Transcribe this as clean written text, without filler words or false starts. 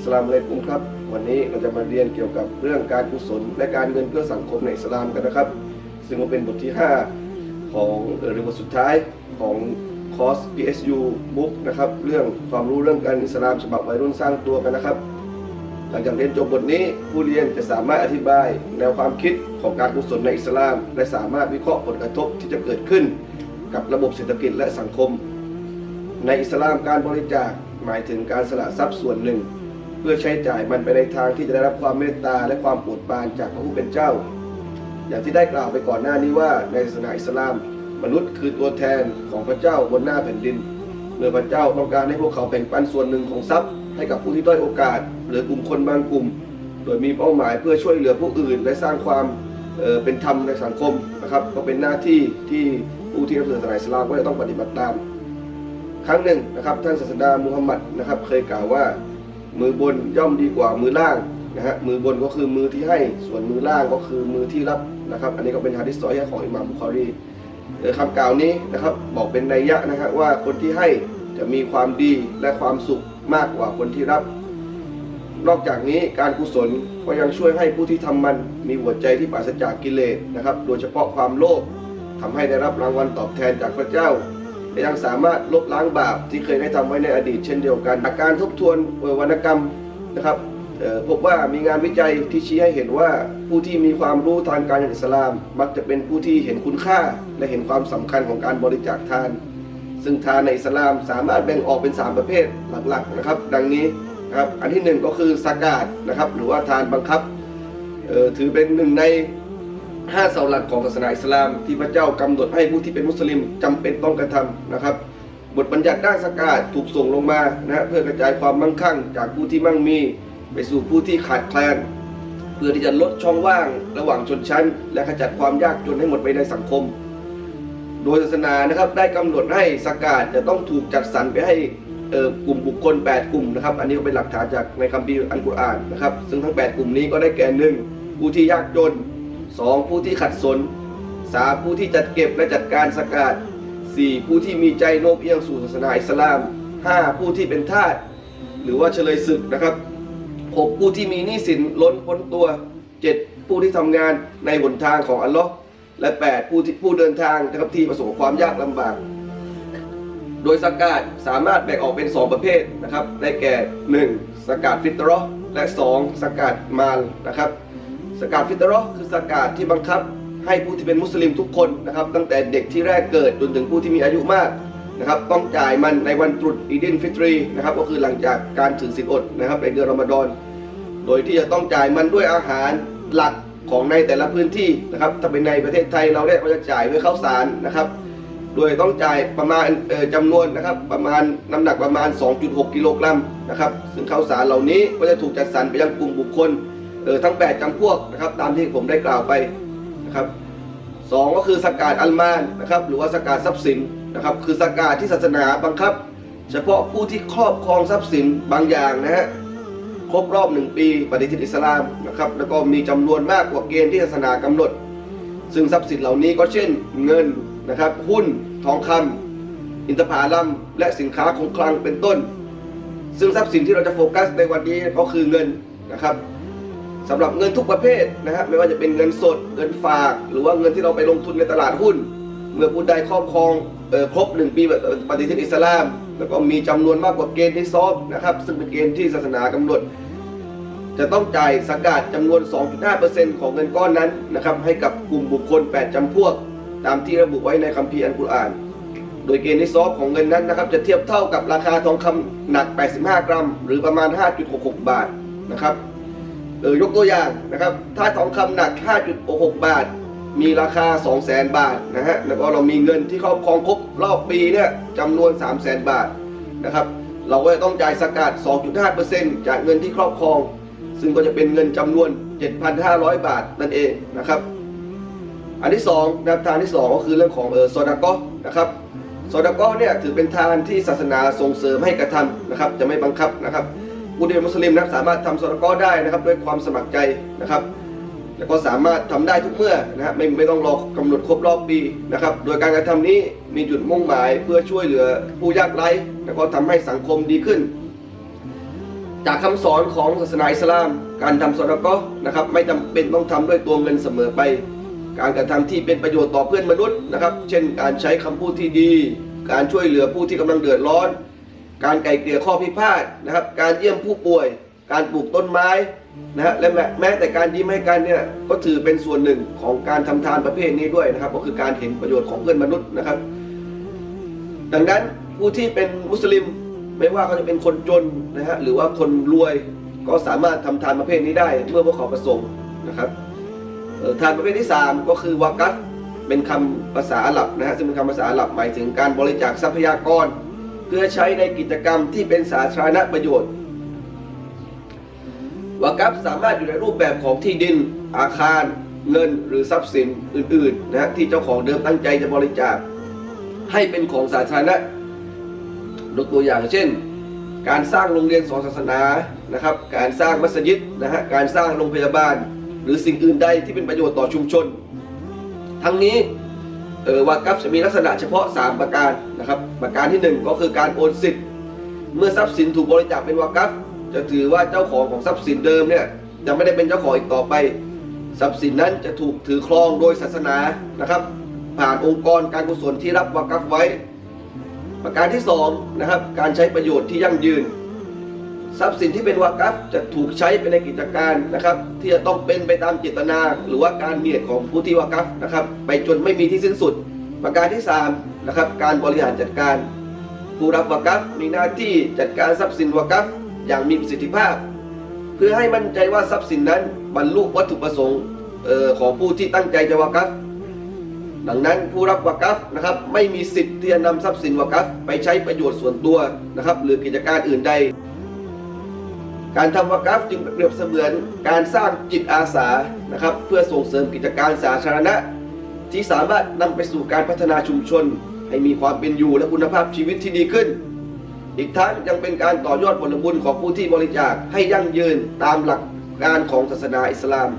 สลามอะลัยกุมครับวันนี้เราจะมาเรียนเกี่ยวกับเรื่องการกุศลและการเงินเพื่อสังคมในอิสลามกันนะครับซึ่งเป็นบทที่5ของหรือบทสุดท้ายของคอร์ส PSU Book นะครับเรื่องความรู้เรื่องการอิสลามฉบับวัยรุ่นสร้างตัวกันนะครับหลังจากเรียนจบบทนี้ผู้เรียนจะสามารถอธิบายแนวความคิดของการกุศลในอิสลามและสามารถวิเคราะห์ผลกระทบที่จะเกิดขึ้นกับระบบเศรษฐกิจและสังคมในอิสลามการบริจาคหมายถึงการสละทรัพย์ส่วนหนึ่งเพื่อใช้จ่ายมันไปในทางที่จะได้รับความเมตตาและความโปรดปรานจากพระผู้เป็นเจ้าอย่างที่ได้กล่าวไปก่อนหน้านี้ว่าในศาสนาอิสลามมนุษย์คือตัวแทนของพระเจ้าบนหน้าแผ่นดินเมื่อพระเจ้าต้องการให้พวกเขาแบ่งปันส่วนหนึ่งของทรัพย์ให้กับผู้ที่ด้อยโอกาสหรือกลุ่มคนบางกลุ่มโดยมีเป้าหมายเพื่อช่วยเหลือผู้อื่นและสร้างความเป็นธรรมในสังคมนะครับก็เป็นหน้าที่ที่ผู้ที่นับถือศาสนาอิสลามก็จะต้องปฏิบัติตามครั้งหนึ่งนะครับท่านศาสดามุฮัมมัดนะครับเคยกล่าวว่ามือบนย่อมดีกว่ามือล่างนะฮะมือบนก็คือมือที่ให้ส่วนมือล่างก็คือมือที่รับนะครับอันนี้ก็เป็นหะดีษซอฮีฮ์ของอิหม่ามบุคอรีคำกล่าวนี้นะครับบอกเป็นนัยยะนะครับว่าคนที่ให้จะมีความดีและความสุขมากกว่าคนที่รับนอกจากนี้การกุศลก็ยังช่วยให้ผู้ที่ทำมันมีหัวใจที่ปราศจากกิเลสนะครับโดยเฉพาะความโลภทำให้ได้รับรางวัลตอบแทนจากพระเจ้าและยังสามารถลบล้างบาปที่เคยได้ทำไว้ในอดีตเช่นเดียวกันจากการทบทวนวรรณกรรมนะครับพบว่ามีงานวิจัยที่ชี้ให้เห็นว่าผู้ที่มีความรู้ทางการอิสลามมักจะเป็นผู้ที่เห็นคุณค่าและเห็นความสำคัญของการบริจาคทานซึ่งทานในอิสลามสามารถแบ่งออกเป็น3ประเภทหลักๆนะครับดังนี้นะครับอันที่1ก็คือซากาตนะครับหรือว่าทานบังคับถือเป็นหนึ่งใน5เสาหลักของศาสนาอิสลามที่พระเจ้ากำหนดให้ผู้ที่เป็นมุสลิมจำเป็นต้องกระทำนะครับบทบัญญัติด้านซากาตถูกส่งลงมานะเพื่อกระจายความมั่งคั่งจากผู้ที่มั่งมีไปสู่ผู้ที่ขาดแคลนเพื่อที่จะลดช่องว่างระหว่างชนชั้นและขจัดความยากจนให้หมดไปในสังคมโดยศาสนานะครับได้กำหนดให้ซากาตจะต้องถูกจัดสรรไปให้กลุ่มบุคคล8กลุ่มนะครับอันนี้ก็เป็นหลักฐานจากในคัมภีร์อัลกุรอานนะครับซึ่งทั้ง8กลุ่มนี้ก็ได้แก่1ผู้ที่ยากจน2ผู้ที่ขัดสน3ผู้ที่จัดเก็บและจัดการซากาต4ผู้ที่มีใจโน้มเอียงสู่ศาสนาอิสลาม5ผู้ที่เป็นทาสหรือว่าเฉลยศึกนะครับ6ผู้ที่มีหนี้สินล้นพ้นตัว7ผู้ที่ทำงานในหนทางของอัลลอฮ์และ8ผู้เดินทางนะครับที่ประสบความยากลำบากโดยซากาตสามารถแบ่งออกเป็น2ประเภทนะครับได้แก่1ซากาตฟิตเราะห์และ2ซากาตมาลนะครับซากาตฟิตเราะห์คือซากาตที่บังคับให้ผู้ที่เป็นมุสลิมทุกคนนะครับตั้งแต่เด็กที่แรกเกิดจนถึงผู้ที่มีอายุมากนะครับต้องจ่ายมันในวันตรุษอีดินฟิตรีนะครับก็คือหลังจากการถือศีลอดนะครับในเดือนรอมฎอนโดยที่จะต้องจ่ายมันด้วยอาหารหลักของในแต่ละพื้นที่นะครับถ้าเป็นในประเทศไทยเราเนี่ยก็จะจ่ายด้วยข้าวสารนะครับโดยต้องจ่ายประมาณจำนวนนะครับประมาณน้ำหนักประมาณ 2.6 กิโลกรัมนะครับซึ่งข้าวสารเหล่านี้ก็จะถูกจัดสรรไปยังกลุ่มบุคคลทั้ง8จำพวกนะครับตามที่ผมได้กล่าวไปนะครับ2ก็คือซากาตอัลมานนะครับหรือว่าซากาตทรัพย์สินนะครับคือซากาตที่ศาสนาบังคับเฉพาะผู้ที่ครอบครองทรัพย์สินบางอย่างนะฮะครบรอบ1ปีปฏิทินอิสลามนะครับแล้วก็มีจำนวนมากกว่าเกณฑ์ที่ศาสนากำหนดซึ่งทรัพย์สินเหล่านี้ก็เช่นเงินนะครับหุ้นทองคำอินทผลัมและสินค้าคงคลังเป็นต้นซึ่งทรัพย์สินที่เราจะโฟกัสในวันนี้ก็คือเงินนะครับสำหรับเงินทุกประเภทนะฮะไม่ว่าจะเป็นเงินสดเงินฝากหรือว่าเงินที่เราไปลงทุนในตลาดหุ้นเมื่อผู้ใดครอบครองครบ1ปีปฏิทินอิสลามแล้วก็มีจำนวนมากกว่าเกณฑ์ที่ซอบนะครับซึ่งเป็นเกณฑ์ที่ศาสนากำหนดจะต้องจ่ายซากาตจำนวน 2.5% ของเงินก้อนนั้นนะครับให้กับกลุ่มบุคคล8จำพวกตามที่ระบุไว้ในคัมภีร์อัลกุรอานโดยเกณฑ์ที่ซอบของเงินนั้นนะครับจะเทียบเท่ากับราคาทองคำหนัก85 กรัมหรือประมาณ 5.66 บาทนะครับยกตัวอย่างนะครับถ้าทองคำหนัก 5.66 บาทมีราคา 200,000 บาทนะฮะแล้วก็เรามีเงินที่ครอบครองครบรอบปีเนี่ยจำนวน 300,000 บาทนะครับเราก็จะต้องจ่ายซากาต 2.5% จากเงินที่ครอบครองซึ่งก็จะเป็นเงินจำนวน 7,500 บาทนั่นเองนะครับอันที่2นะครับทานที่2ก็คือเรื่องของซอดาเกาะห์นะครับซอดาเกาะห์เนี่ยถือเป็นทานที่ศาสนาส่งเสริมให้กระทำนะครับจะไม่บังคับนะครับผู้ที่เป็นมุสลิมนะสามารถทำซอดาเกาะห์ได้นะครับด้วยความสมัครใจนะครับแล้วก็สามารถทำได้ทุกเมื่อนะฮะไม่ต้องรอกำหนดครบรอบปีนะครับโดยการกระทำนี้มีจุดมุ่งหมายเพื่อช่วยเหลือผู้ยากไร้แล้วก็ทำให้สังคมดีขึ้น จากคำสอนของศาสนาอิสลามการทำซอดาเกาะห์นะครับไม่จำเป็นต้องทำด้วยตัวเงินเสมอไปการกระทำที่เป็นประโยชน์ต่อเพื่อนมนุษย์นะครับเช่นการใช้คำพูดที่ดีการช่วยเหลือผู้ที่กำลังเดือดร้อนการไกล่เกลี่ยข้อพิพาทนะครับการเยี่ยมผู้ป่วยการปลูกต้นไม้นะฮะและแม้แต่การยิ้มให้กันเนี่ยก็ถือเป็นส่วนหนึ่งของการทำทานประเภทนี้ด้วยนะครับก็คือการเห็นประโยชน์ของเพื่อนมนุษย์นะครับดังนั้นผู้ที่เป็นมุสลิมไม่ว่าเขาจะเป็นคนจนนะฮะหรือว่าคนรวยก็สามารถทำทานประเภทนี้ได้เมื่อพวกเขาประสงค์นะครับทานประเภทที่3ก็คือวากัฟเป็นคำภาษาอาหรับนะฮะซึ่งเป็นคำภาษาอาหรับหมายถึงการบริจาคทรัพยากรเพื่อใช้ในกิจกรรมที่เป็นสาธารณประโยชน์วากัฟสามารถอยู่ในรูปแบบของที่ดินอาคารเงินหรือทรัพย์สินอื่นๆนะฮะที่เจ้าของเดิมตั้งใจจะบริจาคให้เป็นของสาธารณะยกตัวอย่างเช่นการสร้างโรงเรียนสอนศาสนานะครับการสร้างมัสยิดนะฮะการสร้างโรงพยาบาลหรือสิ่งอื่นใดที่เป็นประโยชน์ต่อชุมชนทั้งนี้วากัฟจะมีลักษณะเฉพาะ3ประการนะครับประการที่1ก็คือการโอนสิทธิ์เมื่อทรัพย์สินถูกบริจาคเป็นวากัฟจะถือว่าเจ้าของทรัพย์สินเดิมเนี่ยจะไม่ได้เป็นเจ้าของอีกต่อไปทรัพย์สินนั้นจะถูกถือครองโดยศาสนานะครับผ่านองค์กรการกุศลที่รับวากัฟไว้ประการที่2นะครับการใช้ประโยชน์ที่ยั่งยืนทรัพย์สินที่เป็นวากัฟจะถูกใช้ไปในกิจการนะครับที่จะต้องเป็นไปตามเจตนาหรือว่าการเนียดของผู้ที่วากัฟนะครับไปจนไม่มีที่สิ้นสุดประการที่3นะครับการบริหารจัดการผู้รับวากัฟมีหน้าที่จัดการทรัพย์สินวากัฟอย่างมีประสิทธิภาพเพื่อให้มั่นใจว่าทรัพย์สินนั้นบรรลุวัตถุประสงค์ของผู้ที่ตั้งใจจะวากัฟดังนั้นผู้รับวากัฟนะครับไม่มีสิทธิ์ที่จะนำทรัพย์สินวากัฟไปใช้ประโยชน์ส่วนตัวนะครับหรือกิจการอื่นใดการทำวากัฟจึงเปรียบเสมือนการสร้างจิตอาสานะครับเพื่อส่งเสริมกิจการสาธารณะที่สามารถนำไปสู่การพัฒนาชุมชนให้มีความเป็นอยู่และคุณภาพชีวิตที่ดีขึ้นอีกทั้งยังเป็นการต่อยอดผลบุญของผู้ที่บริจาคให้ยั่งยืนตามหลักการของศาสนาอิสลาม